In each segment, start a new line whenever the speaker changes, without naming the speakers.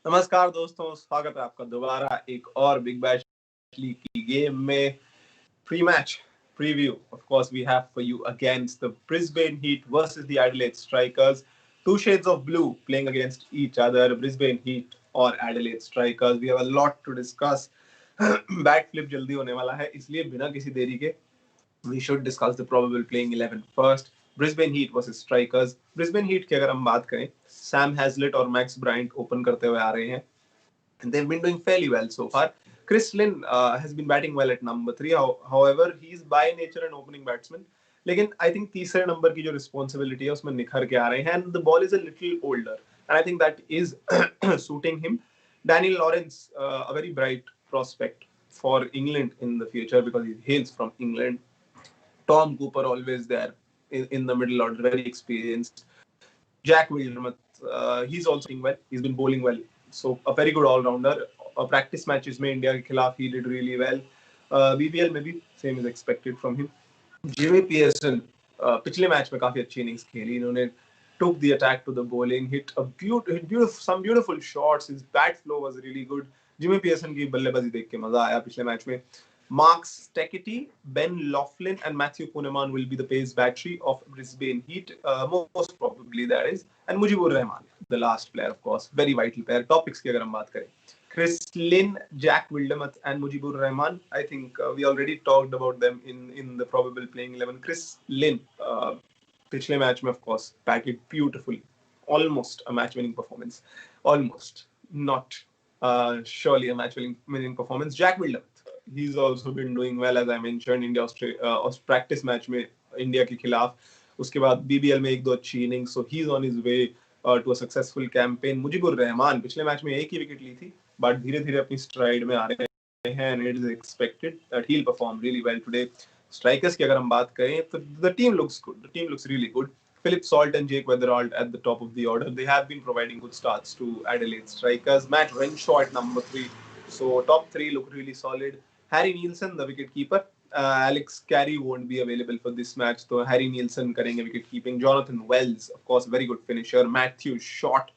नमस्कार दोस्तों, स्वागत है आपका दोबारा एक और बिग बैश लीग की गेम में pre match preview. Of course, we have for you against the Brisbane Heat versus the Adelaide Strikers. Two shades of blue playing against each other, Brisbane Heat or Adelaide Strikers. We have a lot to discuss. Bat flip जल्दी होने वाला है, इसलिए बिना किसी देरी के we should discuss the probable playing 11 first. Brisbane Heat versus Strikers. Brisbane Heat की अगर हम बात करें, Sam Hazlitt और Max Bryant open करते हुए आ रहे हैं. And they've been doing fairly well so far. Chris Lynn has been batting well at number 3. However, he's by nature an opening batsman. लेकिन I think तीसरे नंबर की जो responsibility है उसमें निखर के आ रहे हैं. And the ball is a little older. And I think that is suiting him. Daniel Lawrence, a very bright prospect for England in the future because he hails from England. Tom Cooper always there in the middle order, very experienced. Jack Wildermuth, he's also doing well. He's been bowling well. So a very good all-rounder. Practice matches में India के खिलाफ he did really well. BBL में भी same is expected from him. Jimmy Pearson पिछले match में काफी अच्छी innings खेली. इन्होंने took the attack to the bowling, hit some beautiful shots. His bat flow was really good. Jimmy Pearson की बल्लेबाजी देख के मजा आया पिछले मैच में. Mark Steketee, Ben Laughlin, and Matthew Poonamon will be the pace battery of Brisbane Heat. Most probably that is. And Mujibur Rahman, the last player, of course, very vital player. Topics की अगर हम बात करें, Chris Lynn, Jack Wildermuth, and Mujibur Rahman. I think we already talked about them in the probable playing 11. Chris Lynn, पिछले match में, of course, batted beautifully. Almost a match-winning performance. Almost. Not surely a match-winning performance. Jack Wildermuth. He's also been doing well, as I mentioned. India practice match में India के खिलाफ, उसके बाद BBL में एक दो अच्छी innings, so he's on his way to a successful campaign. Mujibur Rahman पिछले मैच में एक ही विकेट ली थी, but धीरे-धीरे अपनी स्ट्राइड में आ रहे हैं, and it is expected that he'll perform really well today. Strikers की अगर हम बात करें, तो the team looks good. The team looks really good. Philip Salt and Jake Weatherald at the top of the order. They have been providing good starts to Adelaide Strikers. Matt Renshaw at number 3. So top 3 look really solid. Harry Nielsen, the wicket keeper. Alex Carey won't be available for this match, so Harry Nielsen करेंगे wicket keeping. Jonathan Wells, of course, very good finisher. Matthew Short,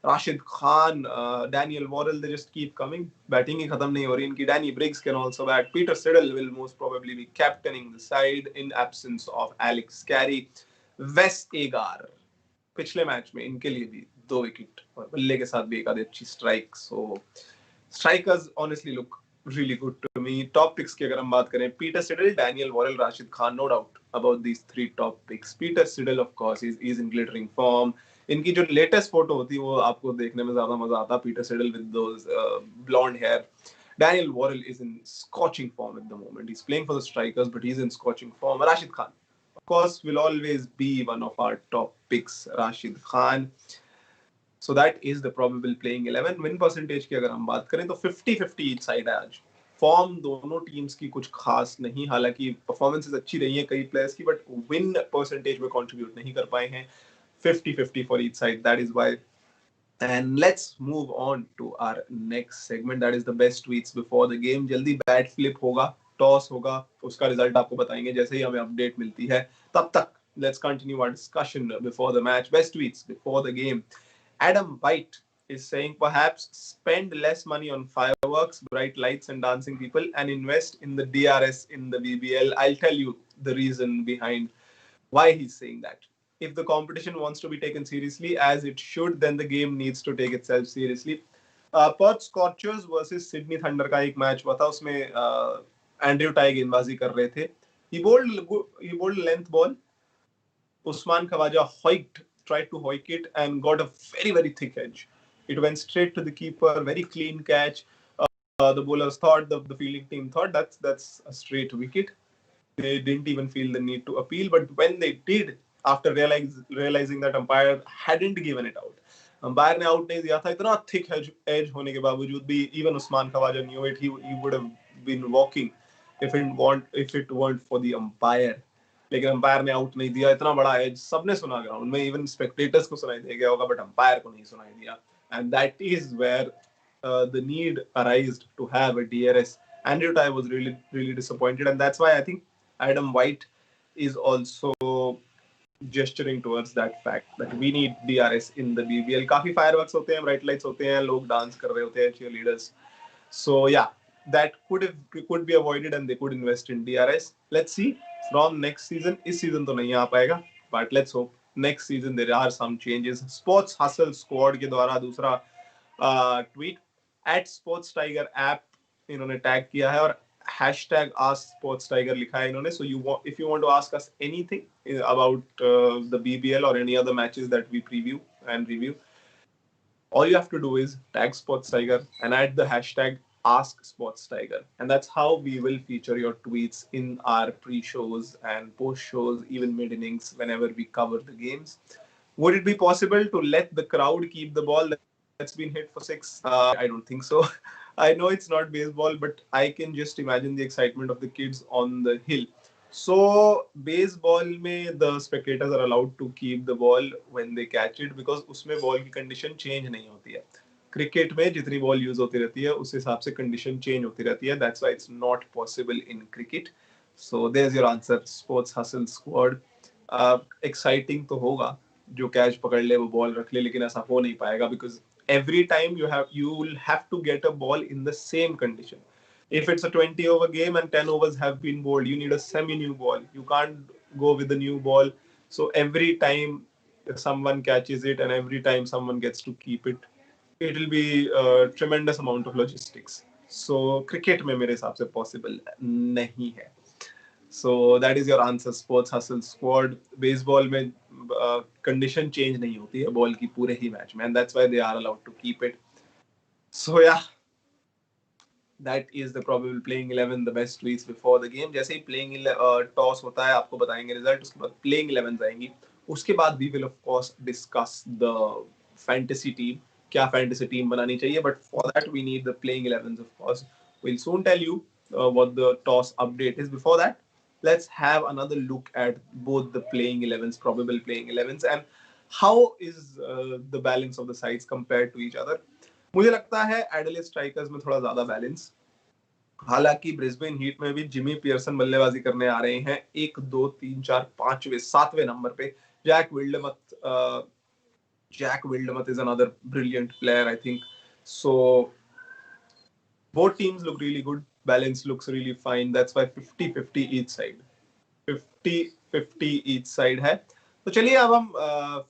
Rashid Khan, Daniel Worrell, they just keep coming. Batting ही खत्म नहीं हो रही इनकी. Danny Briggs can also bat. Peter Siddle will most probably be captaining the side in absence of Alex Carey. Wes Agar, पिछले match में इनके लिए भी 2 विकेट और बल्ले के साथ भी एक आधी अच्छी strike. So strikers honestly look really good to me. Top picks की अगर हम बात करें, Peter Siddle, Daniel Worrell, Rashid Khan, no doubt about these 3 top picks. Peter Siddle, of course, is in glittering form. इनकी जो latest photo होती है वो आपको देखने में ज्यादा मजा आता. Peter Siddle with those blonde hair. Daniel Worrell is in scorching form at the moment. He's playing for the Strikers, but he's in scorching form. Rashid Khan, of course, will always be one of our top picks. Rashid Khan. So that is the probable playing 11. Win percentage की अगर हम बात करें तो 50-50 each side है आज. Form दोनों teams की कुछ खास नहीं, हालांकि परफॉर्मेंसेस अच्छी रही हैं कई प्लेयर्स की, बट विन परसेंटेज में कंट्रीब्यूट नहीं कर पाए हैं. 50-50 for each side. That is why. And let's move on to our next segment. That is the best tweets before the game. जल्दी बैट फ्लिप होगा, टॉस होगा, उसका रिजल्ट आपको बताएंगे जैसे ही हमें अपडेट मिलती है. तब तक let's continue our discussion before the match. Best tweets before the game. Adam White is saying perhaps spend less money on fireworks, bright lights and dancing people and invest in the DRS in the BBL. I'll tell you the reason behind why he's saying that. If the competition wants to be taken seriously as it should, then the game needs to take itself seriously. Perth Scorchers versus Sydney Thunder का एक match हुआ था, उसमें Andrew tie गेंदबाजी कर रहे थे. He bowled length ball. Usman Khawaja tried to hoik it and got a very, very thick edge. It went straight to the keeper, very clean catch. The bowlers thought, the fielding team thought that's a straight wicket. They didn't even feel the need to appeal, but when they did, after realizing that umpire hadn't given it out, umpire ने out नहीं दिया था, इतना thick edge होने के बावजूद भी, even Usman Khawaja knew it. He would have been walking if it weren't for the umpire. लेकिन अंपायर ने आउट नहीं दिया. इतना बड़ा एज सबने सुना ग्राउंड में, इवन स्पेक्टेटर्स को सुनाई दे गया होगा, बट अंपायर को नहीं सुनाई दिया. And that is where the need arised to have a DRS. Andrew Tye was really disappointed, and that's why I think Adam White is also gesturing towards that fact that we need DRS in the BBL. काफी fireworks होते हैं, bright lights होते हैं, लोग dance कर रहे होते हैं, cheerleaders. So yeah, that could be avoided and they could invest in DRS. Let's see from next season. इस season तो नहीं आ पाएगा, but let's hope next season there are some changes. Sports Hustle Squad के द्वारा दूसरा tweet at SportsTiger app इन्होंने tag किया है और hashtag ask SportsTiger लिखा है इन्होंने. So if you want to ask us anything about the BBL or any other matches that we preview and review, all you have to do is tag SportsTiger and add the hashtag Ask SportsTiger, and that's how we will feature your tweets in our pre-shows and post-shows, even mid-innings, whenever we cover the games. Would it be possible to let the crowd keep the ball that's been hit for six? I don't think so. I know it's not baseball, but I can just imagine the excitement of the kids on the hill. So baseball में the spectators are allowed to keep the ball when they catch it because उसमें ball की condition change नहीं होती है. Cricket में जितनी ball use होती रहती है उस हिसाब से कंडीशन चेंज होती रहती है. That's why it's not possible in cricket. So there is your answer, sports hustle squad. Exciting तो होगा, जो कैच पकड़ ले वो बॉल रख ले, लेकिन ऐसा हो नहीं पाएगा because every time you will have to get a ball in the same condition. If it's a 20 over game and 10 overs have been bowled, you need a semi new ball. You can't go with the new ball. So every time someone catches it and every time someone gets to keep it, it will be a tremendous amount of logistics. So cricket में मेरे हिसाब से possible नहीं है. So that is your answer, Sports Hustle Squad. Baseball में condition change नहीं होती है ball की पूरे ही match में, and that's why they are allowed to keep it. So yeah, that is the probable playing 11, the best tweets before the game. जैसे ही playing toss होता है आपको बताएंगे result, उसके बाद playing 11 आएंगी. उसके बाद we will of course discuss the fantasy team, क्या fantasy team बनानी चाहिए, but for that we need the playing 11s of course. We'll soon tell you what the toss update is. Before that, let's have another look at both the playing 11s, probable playing 11s, and how is the balance of the sides compared to each other. मुझे लगता है Adelaide strikers में थोड़ा ज्यादा balance. हालांकि Brisbane heat में भी Jimmy Pearson बल्लेबाजी करने आ रहे हैं 1, 2, 3, 4, 5वें 7वें नंबर पे. Jack Wildermuth is another brilliant player, I think. So both teams look really good. Balance looks really fine. That's why 50-50 each side. 50-50 each side है. तो चलिए अब हम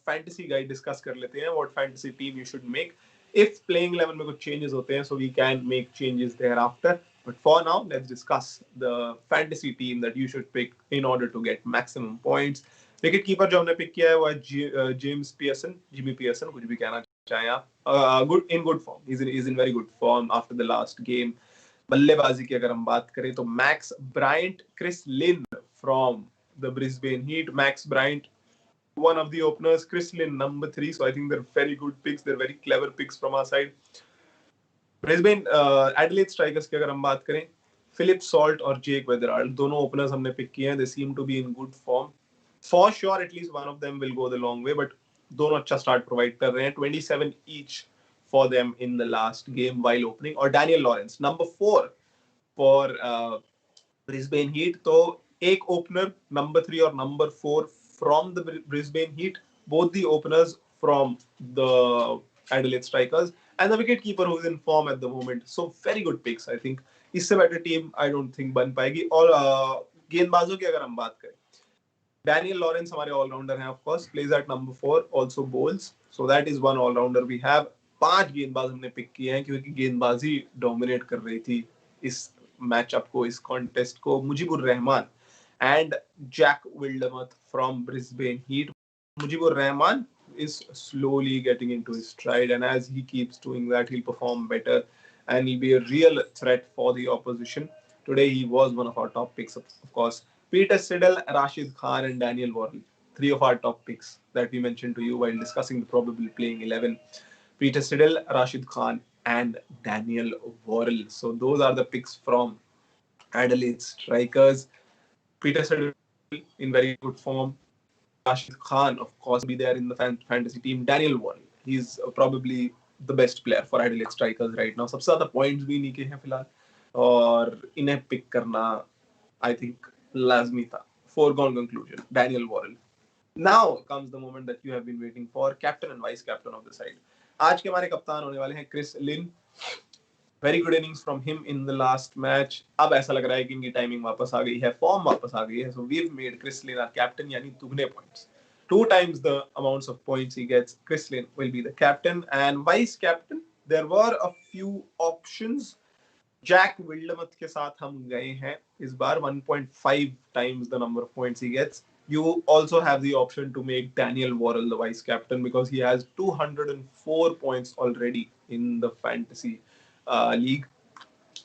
फैंटेसी गाइड डिस्कस कर लेते हैं. What fantasy team you should make if playing 11 में कुछ changes होते हैं, so we can make changes thereafter. But for now, let's discuss the fantasy team that you should pick in order to get maximum points. Wicket keeper जो हमने pick किया है वो है जेम्स पियर्सन, जिमी पियर्सन, कुछ भी कहना चाहें आप. Good form, is in very good form after the last game. बल्लेबाजी की अगर हम बात करें तो Max Bryant, Chris Lynn from the Brisbane Heat. Max Bryant one of the openers, Chris Lynn number 3, so I think they're very good picks, they're very clever picks from our side. Brisbane Adelaide Strikers की अगर हम बात करें, Philip Salt और Jake Weatherall, दोनों openers हमने pick किए हैं. They seem to be in good form. For sure at least one of them will go the long way, but दोनों अच्छा start provide कर रहे हैं. 27 each for them in the last game while opening. और Daniel Lawrence number 4 for Brisbane Heat. तो एक opener number 3 और number 4 from the Brisbane Heat, both the openers from the Adelaide Strikers, and the wicketkeeper who is in form at the moment. So very good picks, I think. इससे better team I don't think बन पाएगी. और गेंदबाजों की अगर हम बात करें, Daniel Lawrence हमारे all-rounder हैं, of course, plays at number 4, also bowls. So that is one all-rounder we have. 5 गेंदबाज हमने पिक किए हैं क्योंकि गेंदबाजी डोमिनेट कर रही थी इस मैचअप को, इस कॉन्टेस्ट को. Mujibur Rahman and Jack Wildemath from Brisbane Heat. Mujibur Rahman is slowly getting into his stride, and as he keeps doing that, he'll perform better and he'll be a real threat for the opposition. Today, he was one of our top picks, of course. Peter Siddle, Rashid Khan, and Daniel Worrell. 3 of our top picks that we mentioned to you while discussing the probable playing 11. Peter Siddle, Rashid Khan, and Daniel Worrell. So those are the picks from Adelaide Strikers. Peter Siddle in very good form. Rashid Khan, of course, be there in the fantasy team. Daniel Worrell, he's probably the best player for Adelaide Strikers right now. सबसे ज़्यादा points भी इन्हीं के हैं फिलहाल, और इन्हें pick करना I think लाजमी था. Foregone conclusion. Daniel Worrell. Now comes the moment that you have been waiting for, captain and vice captain of the side. आज के हमारे कप्तान होने वाले हैं Chris Lynn. Very good innings from him in the last match. अब ऐसा लग रहा है कि इनकी टाइमिंग वापस आ गई है, फॉर्म वापस आ गई है. So we have made Chris Lynn our captain, यानी दुगने points. Two times the amounts of points he gets, Chris Lynn will be the captain. And vice captain, there were a few options. Jack Wildermuth के साथ हम गए हैं इस बार. 1.5 times the number of points he gets. You also have the option to make Daniel Worrell the vice captain because he has 204 points already in the fantasy league.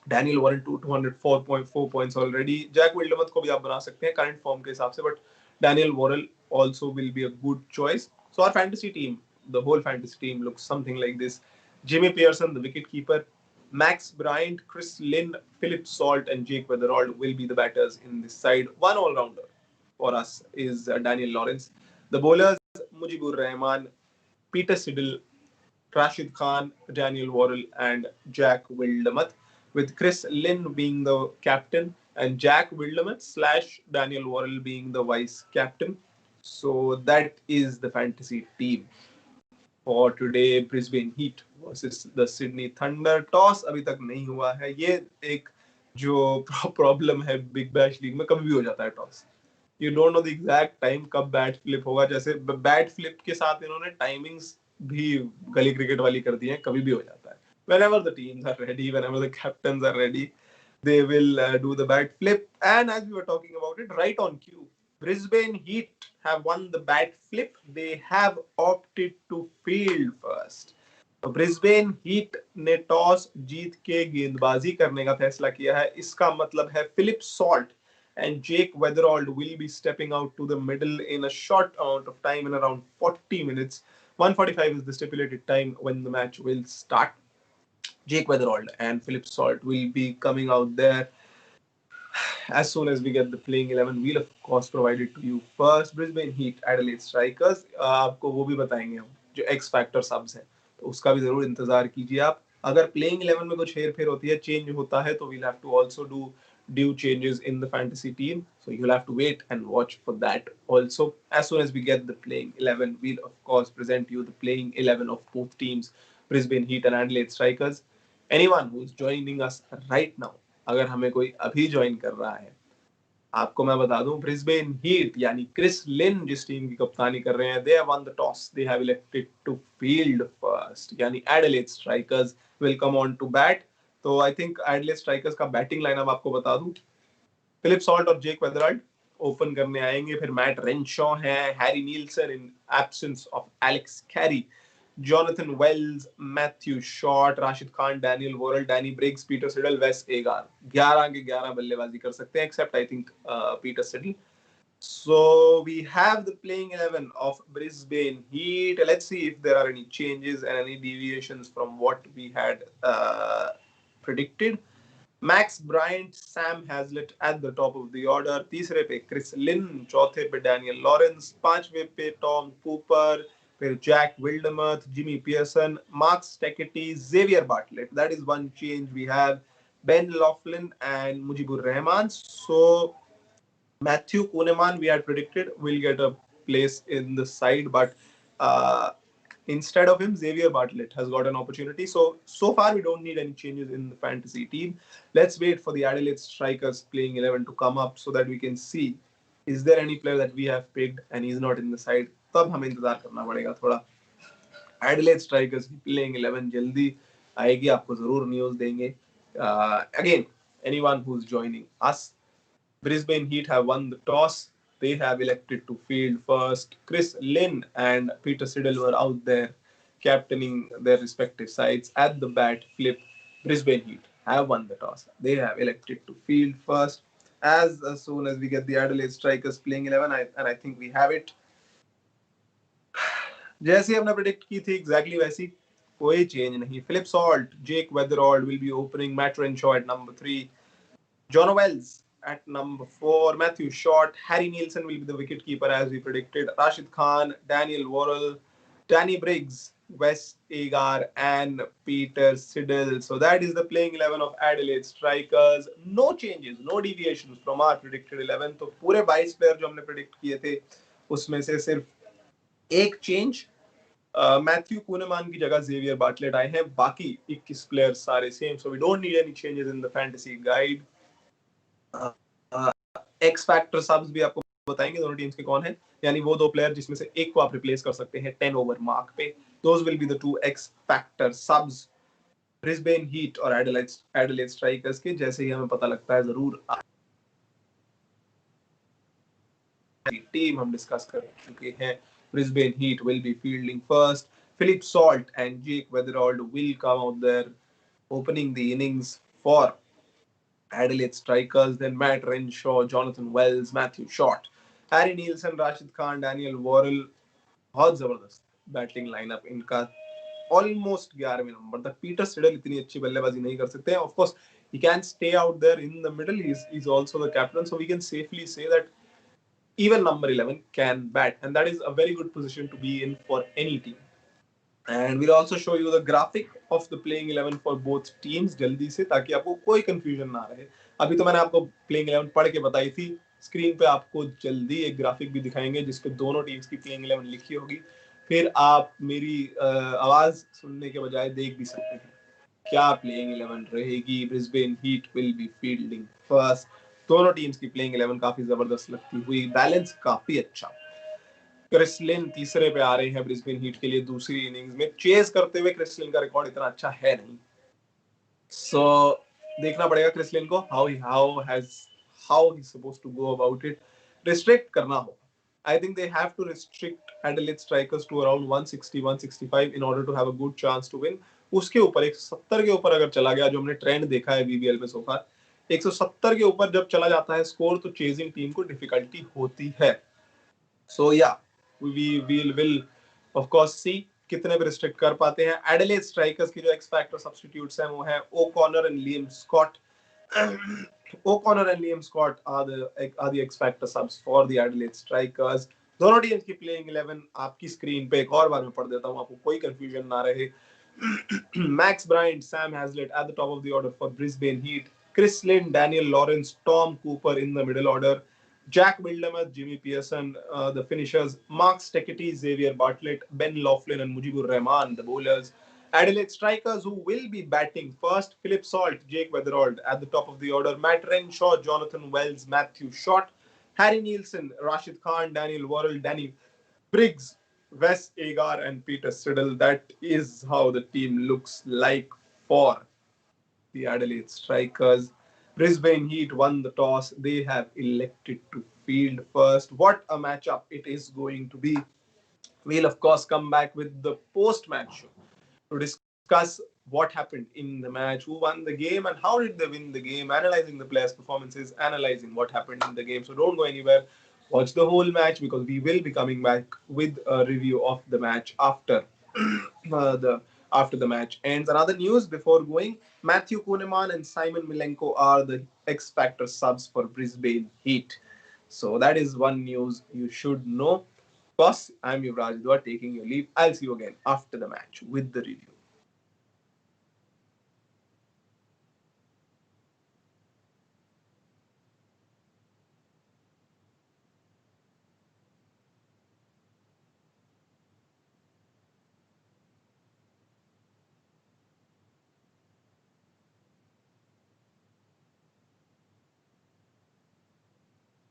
Daniel Warren 204.4 points already. Jack Wildermuth को भी आप बना सकते हैं current form के हिसाब से, but Daniel Worrell also will be a good choice. So our fantasy team, the whole fantasy team looks something like this. Jimmy Pearson, the wicket keeper. Max Bryant, Chris Lynn, Philip Salt and Jake Weatherald will be the batters in this side. One all-rounder for us is Daniel Lawrence. The bowlers, Mujibur Rahman, Peter Siddle, Rashid Khan, Daniel Worrell and Jack Wildermuth, with Chris Lynn being the captain and Jack Wildermuth / Daniel Worrell being the vice captain. So that is the fantasy team for today. Brisbane Heat versus the Sydney Thunder. Toss अभी तक नहीं हुआ है. ये एक जो problem है big bash league में, कभी भी हो जाता है toss. You don't know the exact time कब बैट फ्लिप होगा. जैसे बैट फ्लिप के साथ इन्होंने टाइमिंग्स भी गली क्रिकेट वाली कर दी है, कभी भी हो जाता है. whenever the teams are ready, whenever the captains are ready, they will do the bat flip. And as we were talking about it, right on cue, Brisbane Heat have won the bat flip. They have opted to field first. तो Brisbane heat ने toss जीत के गेंदबाजी करने का फैसला किया है. इसका मतलब है Philip Salt and Jake Weatherald will be stepping out to the middle in a short amount of time, in around 40 minutes. 1:45 is the stipulated time when the match will start. Jake Weatherald and Philip Salt will be coming out there as soon as we get the playing 11. We'll of course provide it to you first. Brisbane Heat, Adelaide Strikers. आपको वो भी बताएंगे हम जो X Factor subs हैं, तो उसका भी जरूर इंतजार कीजिए आप. अगर प्लेइंग 11 में कुछ हेर फेर होती है, चेंज होता है, तो we'll have to also do due changes in the fantasy team. So you'll have to wait and watch for that also. As soon as we get the playing 11, we'll of course present you the playing 11 of both teams, Brisbane Heat and Adelaide Strikers. Anyone who is joining us right now, अगर हमें कोई अभी join कर रहा है, आपको मैं बता दूं, ब्रिस्बेन हीट यानी क्रिस लिन जिस टीम की कप्तानी कर रहे हैं, they have won the toss. They have elected to field first. यानी Adelaide Strikers will come on to bat. तो आई थिंक Adelaide Strikers का बैटिंग लाइनअप आपको बता दूं. फिलिप सॉल्ट और जेक वेदरल्ड ओपन करने आएंगे. फिर मैट रेनशॉ है, Harry Nielsen in absence of Alex Carey, Jonathan Wells, Matthew Short, Rashid Khan, Daniel Worrell, Danny Briggs, Peter Siddle, Wes Agar. 11 के 11 बल्लेबाजी कर सकते हैं, except I think Peter Siddle. So we have the playing 11 of Brisbane Heat. Let's see if there are any changes and any deviations from what we had predicted. Max Bryant, Sam Hazlitt at the top of the order. तीसरे पे Chris Lynn, चौथे पे Daniel Lawrence, पांचवे पे Tom Cooper, फिर Jack Wildermuth, Jimmy Pearson, Mark Steketee, Xavier Bartlett. That is one change we have. Ben Laughlin and Mujibur Rahman. So Matthew Kuhneman, we had predicted, will get a place in the side, but instead of him, Xavier Bartlett has got an opportunity. So far, we don't need any changes in the fantasy team. Let's wait for the Adelaide Strikers playing 11 to come up so that we can see, is there any player that we have picked and he's not in the side. तब हमें इंतजार करना पड़ेगा थोड़ा. Adelaide Strikers playing 11 जल्दी आएगी, आपको जरूर न्यूज़ देंगे. Again, anyone who's joining us, Brisbane Heat have won the toss. They have elected to field first. Chris Lynn and Peter Siddle were out there captaining their respective sides. At the bat flip, Brisbane Heat have won the toss. They have elected to field first. As soon as we get the Adelaide Strikers playing 11, and I think we have it. जैसी हमने predict की थी exactly वैसी, कोई change नहीं. Philip Salt, Jake Weatherald will be opening, Matt Renshaw at number 3, John Wells at number 4, Matthew Short, Harry Nielsen will be the wicketkeeper as we predicted, Rashid Khan, Daniel Worrell, Danny Briggs, Wes Agar and Peter Siddle. So that is the playing 11 of Adelaide Strikers. No changes, no deviations from our predicted 11. तो पूरे 22 player जो हमने predict किए थे उसमें से सिर्फ एक चेंज, मैथ्यू कूनेमान की जगह जेवियर बाटलेट आए हैं, बाकी 21 प्लेयर्स सारे same, so we don't need any changes in the fantasy guide. X factor subs भी आपको बताएंगे दोनों टीम्स के कौन है, यानी वो दो प्लेयर जिसमें से एक को आप रिप्लेस कर सकते हैं 10 ओवर मार्क पे। Those will be the two x factor subs Brisbane heat और एडिलेड स्ट्राइकर्स के। जैसे ही हमें पता लगता है जरूर टीम हम डिस्कस कर चुके हैं। Brisbane Heat will be fielding first, Philip Salt and Jake Weatherald will come out there opening the innings for Adelaide Strikers, then Matt Renshaw, Jonathan Wells, Matthew Short, Harry Nielsen, Rashid Khan, Daniel Worrell। बहुत जबरदस्त batting lineup इनका, almost 11वें number तक। Peter Seidel इतनी अच्छी बल्लेबाजी नहीं कर सकते हैं, of course he can stay out there in the middle, he's also the captain, so we can safely say that even number 11 can bat, and that is a very good position to be in for any team। And we'll also show you the graphic of the playing 11 for both teams जल्दी से, ताकि आपको कोई confusion ना रहे। अभी तो मैंने आपको प्लेइंग 11 पढ़ के बताई थी, स्क्रीन पे आपको जल्दी एक ग्राफिक भी दिखाएंगे जिसपे दोनों टीम्स की प्लेइंग 11 लिखी होगी, फिर आप मेरी आवाज सुनने के बजाय देख भी सकते हैं क्या प्लेइंग 11 रहेगी। Brisbane Heat will be fielding first. दोनों टीम्स की प्लेइंग 11 काफी जबरदस्त लगती हुई, बैलेंस काफी अच्छा। क्रिसलिन तीसरे पे आ रहे हैं ब्रिस्बेन हीट के लिए दूसरी इनिंग्स में, चेज करते हुए क्रिसलिन का रिकॉर्ड इतना अच्छा है नहीं, सो देखना पड़ेगा क्रिसलिन को how he supposed to go about it. Restrict करना होगा, I think they have to restrict Adelaide Strikers to around 160 165 in order to have a good chance to win। उसके ऊपर 170 के ऊपर अगर चला गया, जो हमने ट्रेंड देखा है बीबीएल में सोफार, 170 के ऊपर जब चला जाता है स्कोर, तो चेजिंग टीम को डिफिकल्टी होती है। सो या we will of course see कितने पे रिस्ट्रिक्ट कर पाते हैं। एडिलेड स्ट्राइकर्स की जो एक्स फैक्टर सब्स्टिट्यूट्स हैं वो है O'Connor and Liam Scott. O'Connor and Liam Scott are the X factor subs for the Adelaide Strikers. दोनों टीम्स की प्लेइंग 11 आपकी स्क्रीन पे एक और बार मैं पढ़ देता हूं, आपको कोई कंफ्यूजन ना रहे। Max Bryant, Sam Hazlitt at the top of the order for Brisbane Heat. Chris Lynn, Daniel Lawrence, Tom Cooper in the middle order. Jack Wildermuth, Jimmy Pearson, the finishers. Mark Steketee, Xavier Bartlett, Ben Laughlin and Mujibur Rahman, the bowlers. Adelaide Strikers, who will be batting first. Philip Salt, Jake Weatherald at the top of the order. Matt Renshaw, Jonathan Wells, Matthew Short, Harry Nielsen, Rashid Khan, Daniel Worrell, Danny Briggs, Wes Agar and Peter Siddle. That is how the team looks like for the Adelaide Strikers. Brisbane Heat won the toss. They have elected to field first. What a matchup it is going to be. We'll of course come back with the post-match show to discuss what happened in the match, who won the game and how did they win the game, analyzing the players' performances, analyzing what happened in the game. So don't go anywhere. Watch the whole match because we will be coming back with a review of the match after the match ends. Another news before going: Matthew Kuhneman and Simon Milenko are the X Factor subs for Brisbane Heat. So that is one news you should know. Boss, I'm Yuvraj Dua taking your leave. I'll see you again after the match with the review.